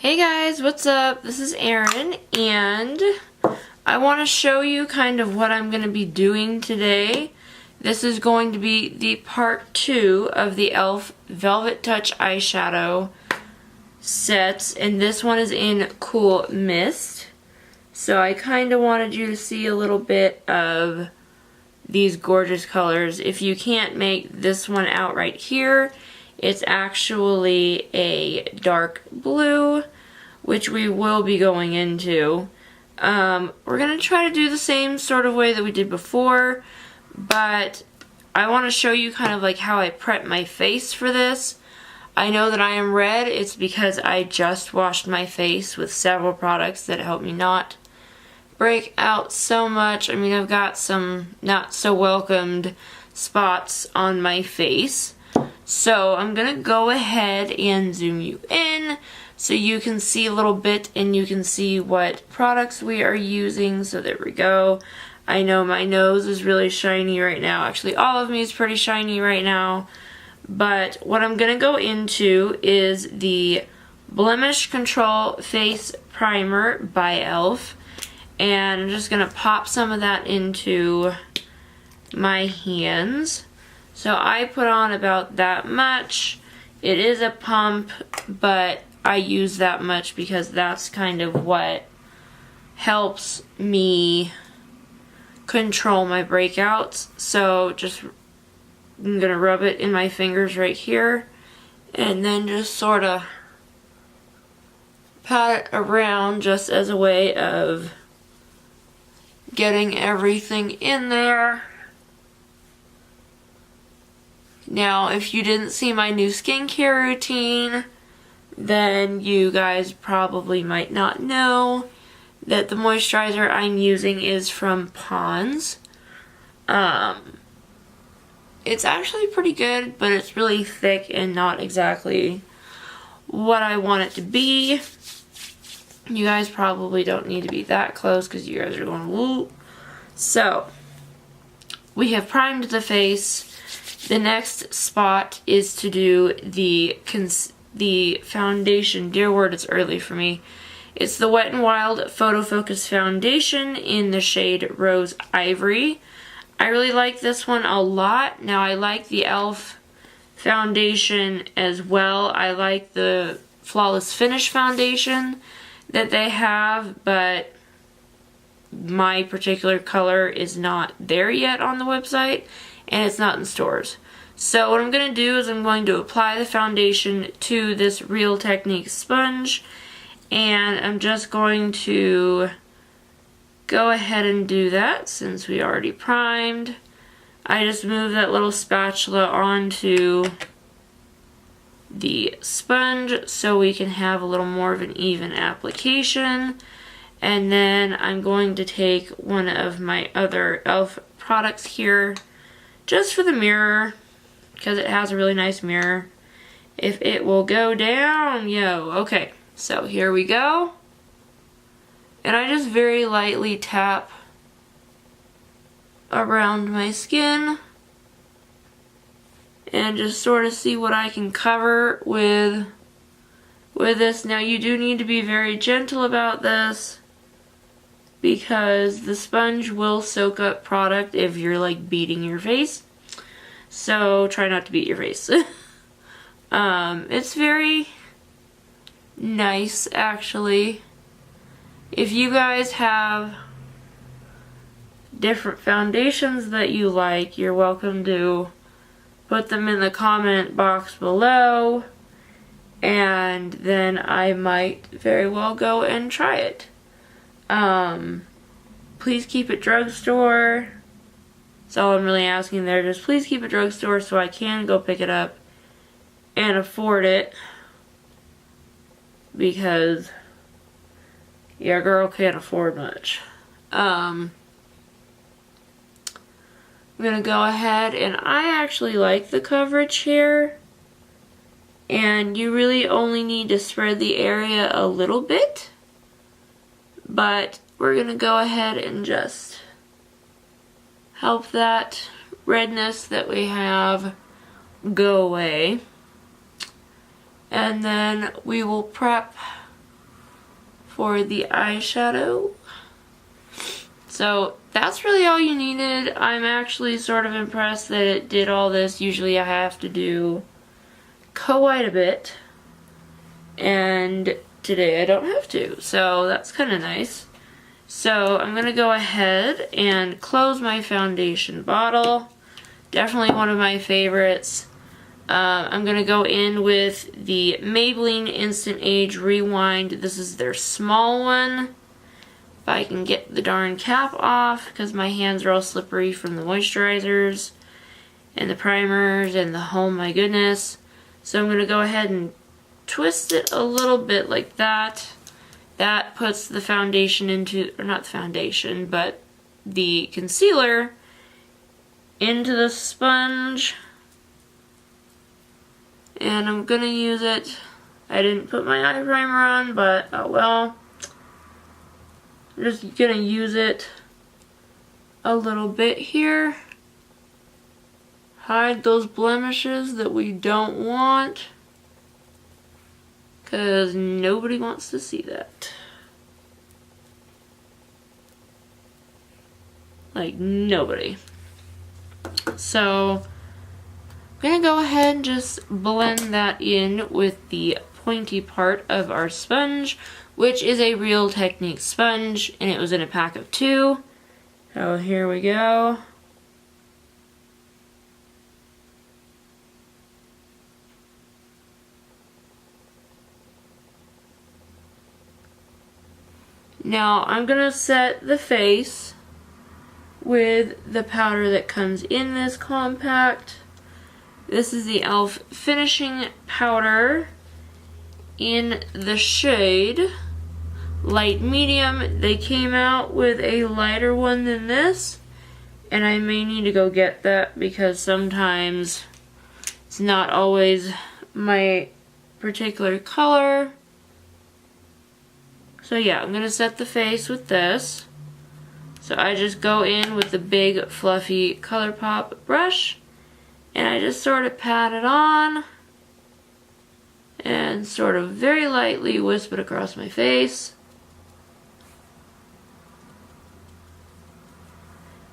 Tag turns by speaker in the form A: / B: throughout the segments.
A: Hey guys, what's up? This is Erin, and I want to show you kind of what I'm going to be doing today. This is going to be the part 2 of the e.l.f. Velvet Touch eyeshadow sets, and this one is in Cool Mist. So I kind of wanted you to see a little bit of these gorgeous colors. If you can't make this one out right here, it's actually a dark blue, which we will be going into. We're going to try to do the same sort of way that we did before, but I want to show you kind of like how I prep my face for this. I know that I am red. It's because I just washed my face with several products that help me not break out so much. I mean, I've got some not so welcomed spots on my face. So I'm going to go ahead and zoom you in so you can see a little bit and you can see what products we are using. So there we go. I know my nose is really shiny right now. Actually, all of me is pretty shiny right now. But what I'm going to go into is the Blemish Control Face Primer by e.l.f. And I'm just going to pop some of that into my hands. So I put on about that much. It is a pump, but I use that much because that's kind of what helps me control my breakouts. So just, I'm going to rub it in my fingers right here and then just sort of pat it around just as a way of getting everything in there. Now, if you didn't see my new skincare routine, then you guys probably might not know that the moisturizer I'm using is from Pond's. It's actually pretty good, but it's really thick and not exactly what I want it to be. You guys probably don't need to be that close because you guys are going woo. So, we have primed the face. The next spot is to do the foundation. Dear word, it's early for me. It's the Wet n Wild Photo Focus Foundation in the shade Rose Ivory. I really like this one a lot. Now, I like the e.l.f. foundation as well. I like the Flawless Finish foundation that they have, but my particular color is not there yet on the website, and it's not in stores. So what I'm going to do is I'm going to apply the foundation to this Real Techniques sponge, and I'm just going to go ahead and do that since we already primed. I just move that little spatula onto the sponge so we can have a little more of an even application. And then I'm going to take one of my other e.l.f. products here just for the mirror, because it has a really nice mirror. If it will go down, yo. Okay, so here we go. And I just very lightly tap around my skin and just sort of see what I can cover with this. Now, you do need to be very gentle about this because the sponge will soak up product if you're like beating your face. So try not to beat your face. It's very nice, actually. If you guys have different foundations that you like, you're welcome to put them in the comment box below, and then I might very well go and try it. Please keep it drugstore. That's all I'm really asking there. Just please keep it drugstore so I can go pick it up and afford it. Because your girl can't afford much. I'm gonna go ahead, and I actually like the coverage here. And you really only need to spread the area a little bit. But we're gonna go ahead and just help that redness that we have go away. And then we will prep for the eyeshadow. So that's really all you needed. I'm actually sort of impressed that it did all this. Usually I have to do quite a bit, and today I don't have to, so that's kind of nice. So I'm going to go ahead and close my foundation bottle. Definitely one of my favorites. I'm going to go in with the Maybelline Instant Age Rewind. This is their small one. If I can get the darn cap off, because my hands are all slippery from the moisturizers and the primers and the, oh my goodness. So I'm going to go ahead and twist it a little bit like that. That puts the foundation into, or not the foundation, but the concealer into the sponge. And I'm going to use it. I didn't put my eye primer on, but oh well. I'm just going to use it a little bit here. Hide those blemishes that we don't want, because nobody wants to see that. Like, nobody. So I'm going to go ahead and just blend that in with the pointy part of our sponge, which is a Real Technique sponge, and it was in a pack of 2. So here we go. Now I'm going to set the face with the powder that comes in this compact. This is the e.l.f. finishing powder in the shade light medium. They came out with a lighter one than this, and I may need to go get that because sometimes it's not always my particular color. So yeah, I'm going to set the face with this. So I just go in with the big fluffy ColourPop brush, and I just sort of pat it on and sort of very lightly wisp it across my face.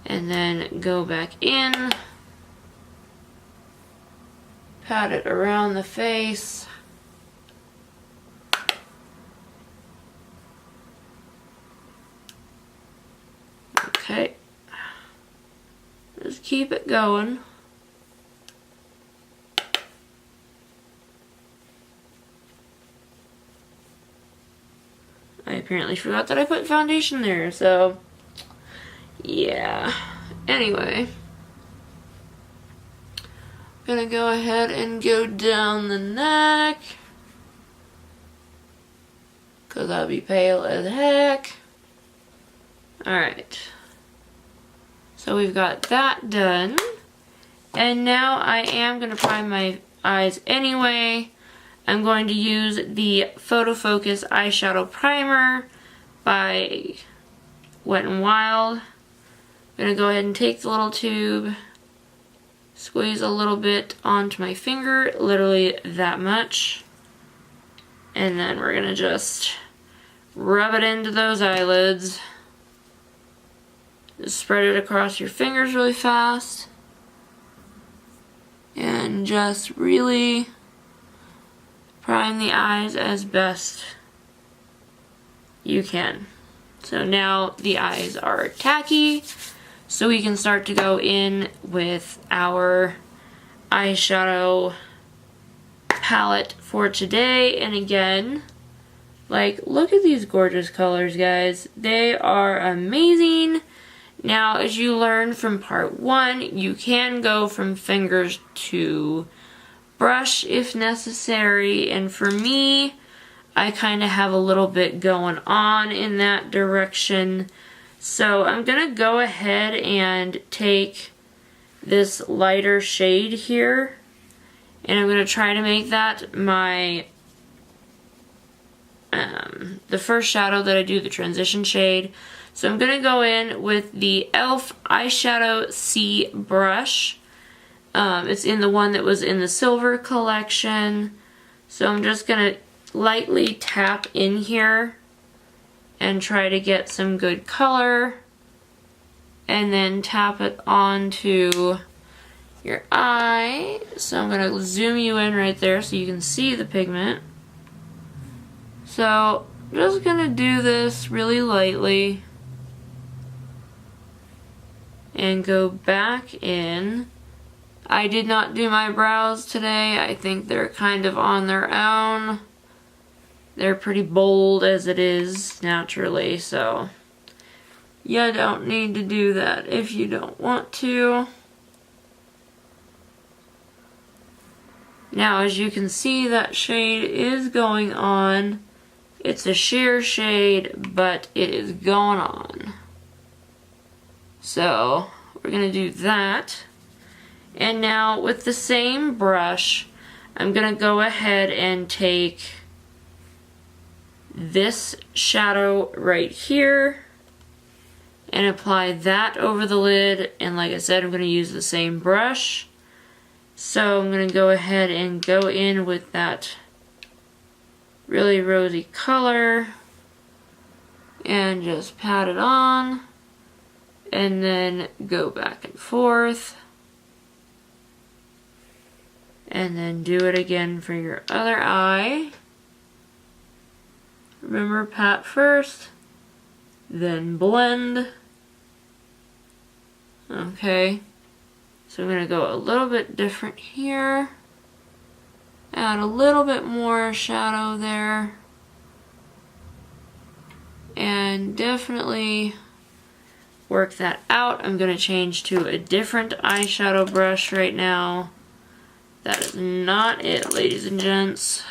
A: And then go back in, pat it around the face. Okay, just keep it going. I apparently forgot that I put foundation there, so yeah. Anyway, I'm gonna go ahead and go down the neck, because I'll be pale as heck. Alright. So we've got that done, and now I am going to prime my eyes anyway. I'm going to use the Photo Focus Eyeshadow Primer by Wet n Wild. I'm going to go ahead and take the little tube, squeeze a little bit onto my finger, literally that much, and then we're going to just rub it into those eyelids. Just spread it across your fingers really fast, and just really prime the eyes as best you can. So now the eyes are tacky, so we can start to go in with our eyeshadow palette for today. And again, like, look at these gorgeous colors, guys. They are amazing. Now, as you learned from part 1, you can go from fingers to brush if necessary, and for me, I kind of have a little bit going on in that direction. So I'm going to go ahead and take this lighter shade here, and I'm going to try to make that my the first shadow that I do, the transition shade. So I'm going to go in with the e.l.f. Eyeshadow C brush. It's in the one that was in the silver collection. So I'm just going to lightly tap in here and try to get some good color, and then tap it onto your eye. So I'm going to zoom you in right there so you can see the pigment. So I'm just going to do this really lightly and go back in. I did not do my brows today. I think they're kind of on their own. They're pretty bold as it is naturally, so you don't need to do that if you don't want to. Now, as you can see, that shade is going on. It's a sheer shade, but it is going on. So we're going to do that. And now with the same brush, I'm going to go ahead and take this shadow right here and apply that over the lid. And like I said, I'm going to use the same brush. So I'm going to go ahead and go in with that really rosy color and just pat it on and then go back and forth. And then do it again for your other eye. Remember, pat first, then blend. Okay, so I'm going to go a little bit different here. Add a little bit more shadow there. And definitely work that out. I'm going to change to a different eyeshadow brush right now. That is not it, ladies and gents.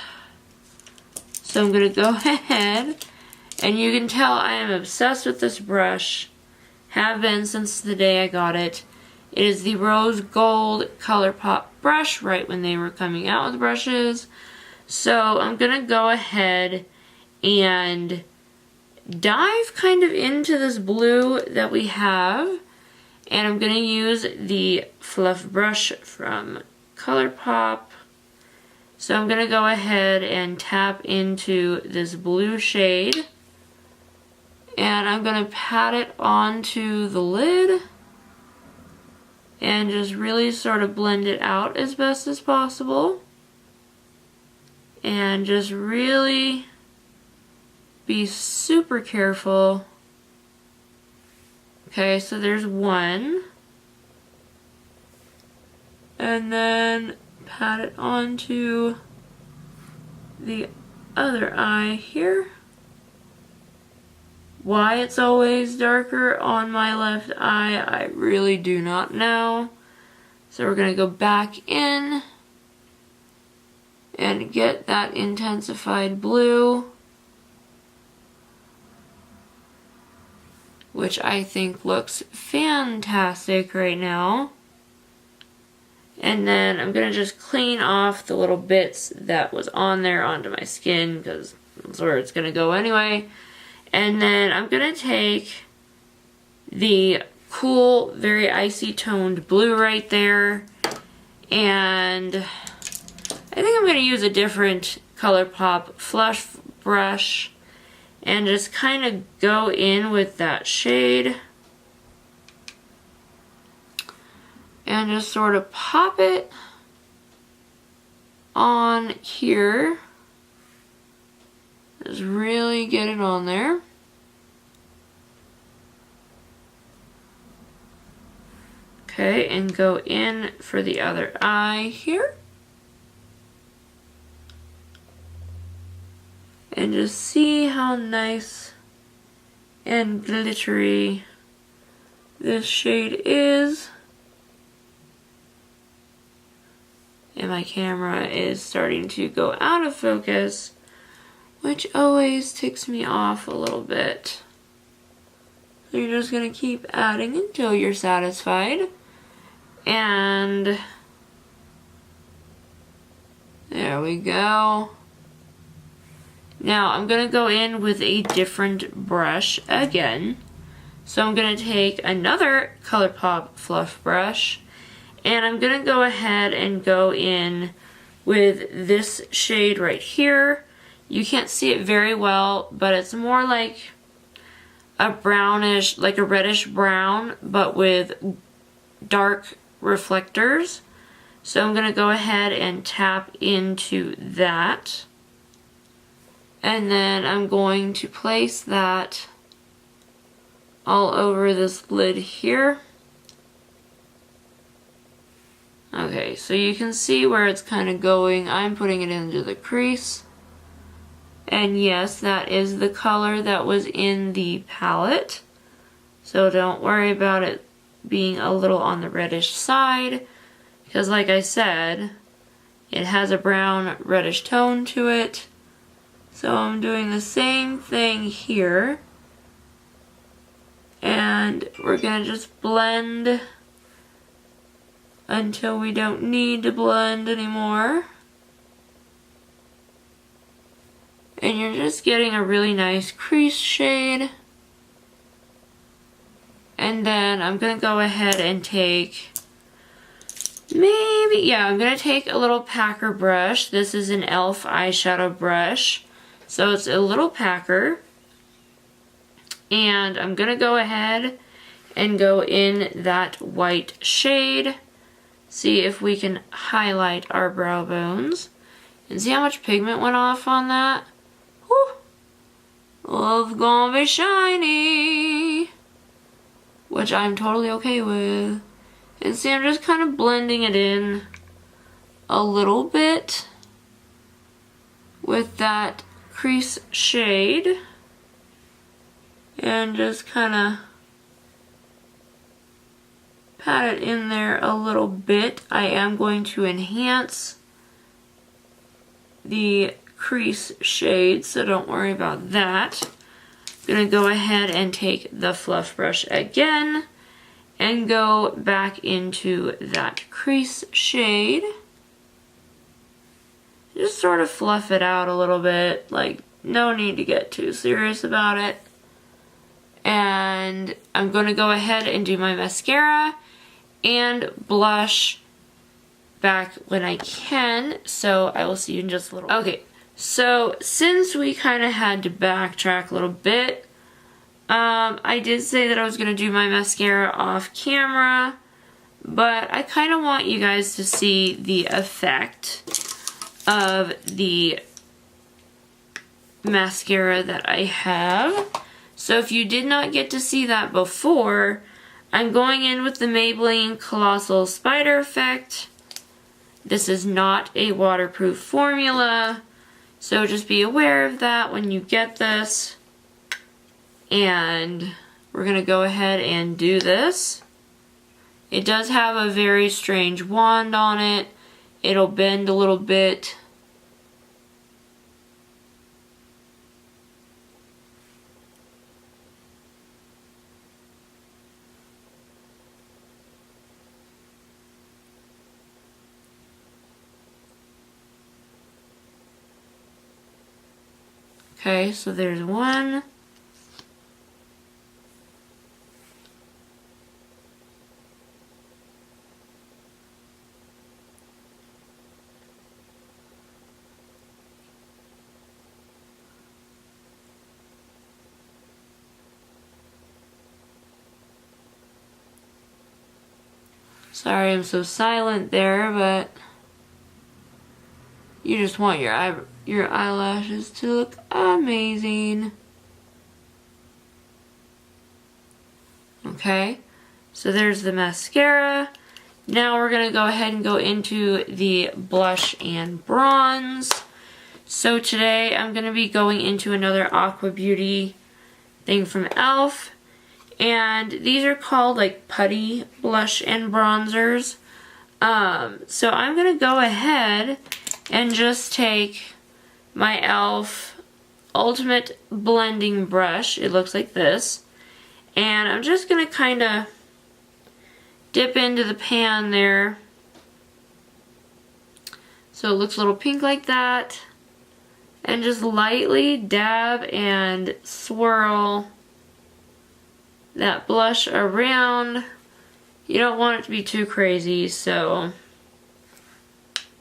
A: So I'm going to go ahead, and you can tell I am obsessed with this brush. Have been since the day I got it. It is the Rose Gold ColourPop brush, right when they were coming out with brushes. So I'm going to go ahead and dive kind of into this blue that we have. And I'm going to use the Fluff brush from ColourPop. So I'm going to go ahead and tap into this blue shade. And I'm going to pat it onto the lid. And just really sort of blend it out as best as possible. And just really be super careful. Okay, so there's one. And then pat it onto the other eye here. Why it's always darker on my left eye, I really do not know. So we're going to go back in and get that intensified blue, which I think looks fantastic right now. And then I'm going to just clean off the little bits that was on there onto my skin, because that's where it's going to go anyway. And then I'm going to take the cool, very icy toned blue right there. And I think I'm going to use a different ColourPop Fluff brush and just kind of go in with that shade. And just sort of pop it on here. Just really get it on there. Okay, and go in for the other eye here. And just see how nice and glittery this shade is. And my camera is starting to go out of focus, which always ticks me off a little bit. So you're just going to keep adding until you're satisfied. And there we go. Now I'm going to go in with a different brush again. So I'm going to take another ColourPop Fluff brush. And I'm going to go ahead and go in with this shade right here. You can't see it very well, but it's more like a brownish, like a reddish brown, but with dark reflectors. So I'm going to go ahead and tap into that. And then I'm going to place that all over this lid here. Okay, so you can see where it's kind of going. I'm putting it into the crease. And yes, that is the color that was in the palette. So don't worry about it being a little on the reddish side, because like I said, it has a brown reddish tone to it. So I'm doing the same thing here. And we're going to just blend until we don't need to blend anymore. And you're just getting a really nice crease shade. And then I'm going to go ahead and take, I'm going to take a little packer brush. This is an e.l.f. eyeshadow brush. So it's a little packer. And I'm going to go ahead and go in that white shade. See if we can highlight our brow bones. And see how much pigment went off on that? Whew. Love's gonna be shiny. Which I'm totally okay with. And see, I'm just kind of blending it in a little bit with that crease shade. And just kind of pat it in there a little bit. I am going to enhance the crease shade, so don't worry about that. I'm going to go ahead and take the fluff brush again and go back into that crease shade. Just sort of fluff it out a little bit, like no need to get too serious about it. And I'm going to go ahead and do my mascara and blush back when I can, so I will see you in just a little. Okay, so since we kind of had to backtrack a little bit, I did say that I was going to do my mascara off camera, but I kind of want you guys to see the effect of the mascara that I have. So if you did not get to see that before, I'm going in with the Maybelline Colossal Spider Effect. This is not a waterproof formula, so just be aware of that when you get this. And we're going to go ahead and do this. It does have a very strange wand on it. It'll bend a little bit. Okay, so there's one. Sorry I'm so silent there, but you just want your eyelashes to look amazing. Okay, so there's the mascara. Now we're going to go ahead and go into the blush and bronze. So today I'm going to be going into another Aqua Beauty thing from e.l.f. And these are called like putty blush and bronzers. So I'm going to go ahead and just take my e.l.f. Ultimate Blending Brush. It looks like this. And I'm just going to kind of dip into the pan there. So it looks a little pink like that. And just lightly dab and swirl that blush around. You don't want it to be too crazy, so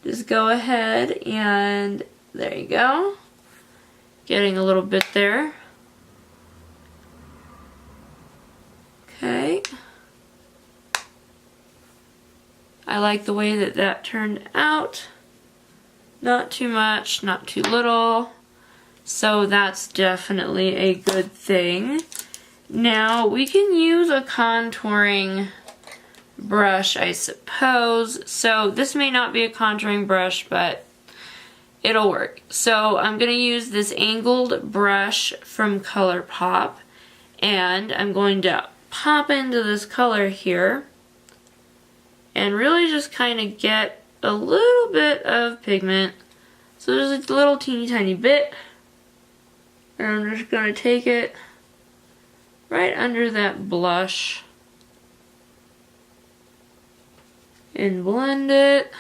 A: just go ahead and there you go. Getting a little bit there. Okay. I like the way that that turned out. Not too much, not too little. So that's definitely a good thing. Now we can use a contouring brush, I suppose. So this may not be a contouring brush, but it'll work. So I'm going to use this angled brush from ColourPop, and I'm going to pop into this color here and really just kind of get a little bit of pigment. So there's a little teeny tiny bit, and I'm just going to take it right under that blush and blend it,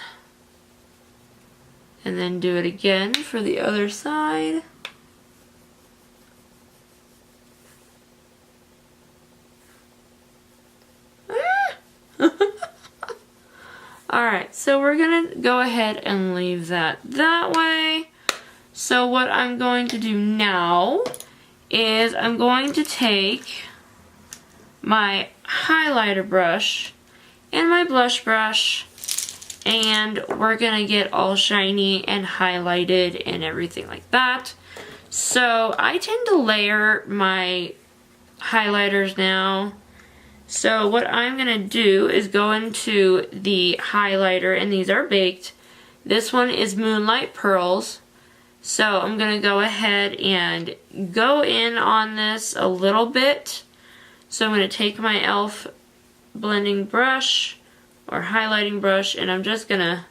A: and then do it again for the other side. Alright, so we're going to go ahead and leave that way. So what I'm going to do now is I'm going to take my highlighter brush and my blush brush, and we're going to get all shiny and highlighted and everything like that. So I tend to layer my highlighters now. So what I'm going to do is go into the highlighter, and these are baked. This one is Moonlight Pearls. So I'm going to go ahead and go in on this a little bit. So I'm going to take my e.l.f. blending brush or highlighting brush, and I'm just going to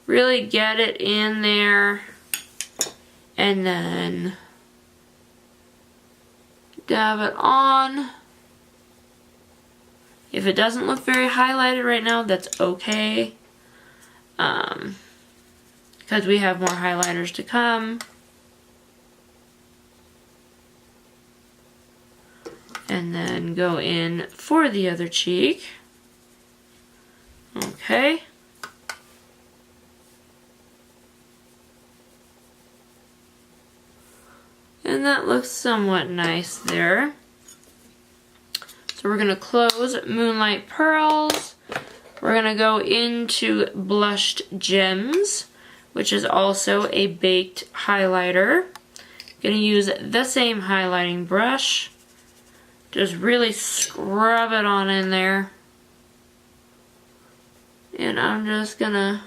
A: really get it in there, and then dab it on. If it doesn't look very highlighted right now, that's okay, because we have more highlighters to come. And then go in for the other cheek. Okay. And that looks somewhat nice there. So we're going to close Moonlight Pearls. We're going to go into Blushed Gems, which is also a baked highlighter. Going to use the same highlighting brush. Just really scrub it on in there. And I'm just going to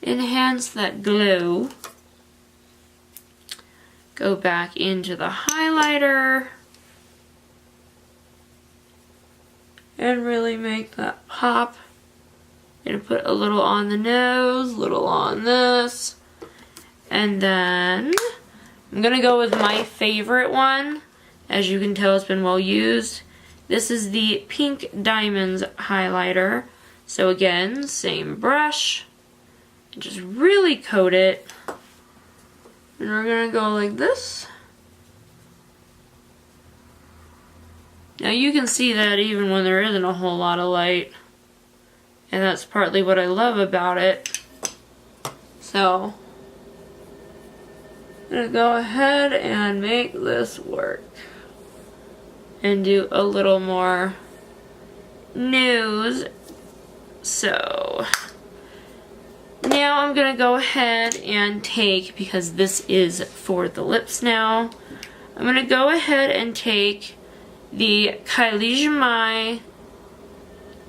A: enhance that glow. Go back into the highlighter. And really make that pop. Gonna put a little on the nose, a little on this. And then I'm gonna go with my favorite one. As you can tell, it's been well used. This is the Pink Diamonds highlighter. So again, same brush. Just really coat it. And we're gonna go like this. Now you can see that even when there isn't a whole lot of light. And that's partly what I love about it. So, I'm going to go ahead and make this work. And do a little more nose. So, now I'm going to go ahead and take, because this is for the lips now, I'm going to go ahead and take the Kylie Jenner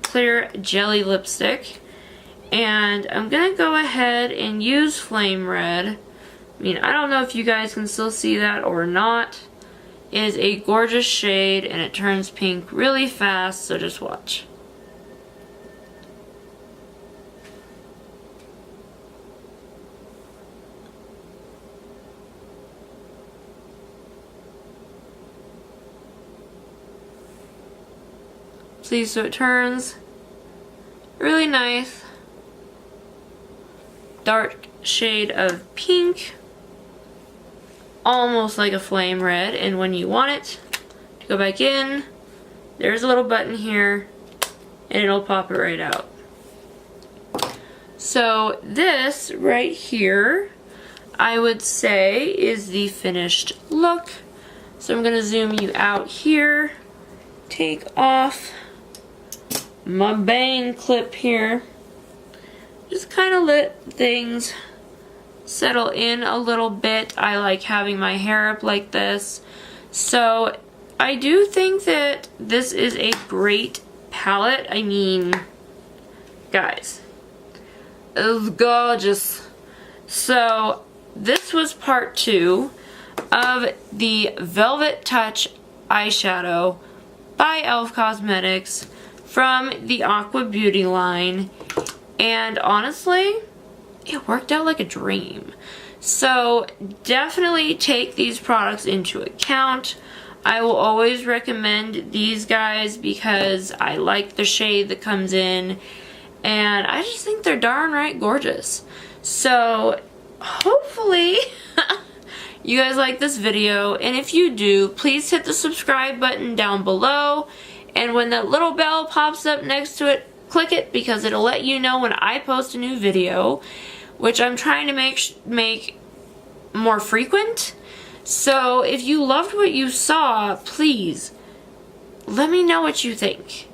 A: Clear Jelly Lipstick, and I'm going to go ahead and use Flame Red. I mean, I don't know if you guys can still see that or not. It is a gorgeous shade, and it turns pink really fast, so just watch. See, so it turns really nice, dark shade of pink, almost like a flame red, and when you want it to go back in, there's a little button here, and it'll pop it right out. So this right here, I would say, is the finished look. So I'm going to zoom you out here. take off my bang clip here. Just kind of let things settle in a little bit. I like having my hair up like this. So I do think that this is a great palette. I mean, guys, it's gorgeous. So this was part 2 of the Velvet Touch eyeshadow by e.l.f. Cosmetics from the Aqua Beauty line, and honestly, it worked out like a dream. So definitely take these products into account. I will always recommend these guys because I like the shade that comes in, and I just think they're darn right gorgeous. So hopefully you guys like this video, and if you do, please hit the subscribe button down below, and when that little bell pops up next to it, click it because it'll let you know when I post a new video, which I'm trying to make more frequent. So if you loved what you saw, please let me know what you think.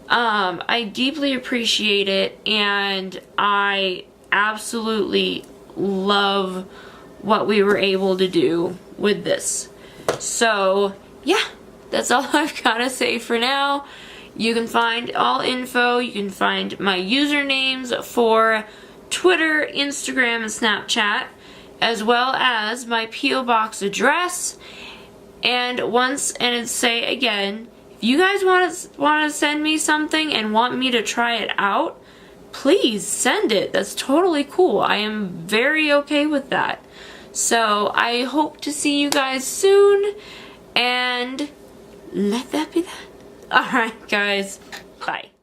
A: I deeply appreciate it, and I absolutely love what we were able to do with this. So yeah, that's all I've got to say for now. You can find all info, you can find my usernames for Twitter, Instagram, and Snapchat, as well as my P.O. Box address. And say again, if you guys want to send me something and want me to try it out, please send it. That's totally cool. I am very okay with that. So I hope to see you guys soon, and let that be that. Alright guys, bye.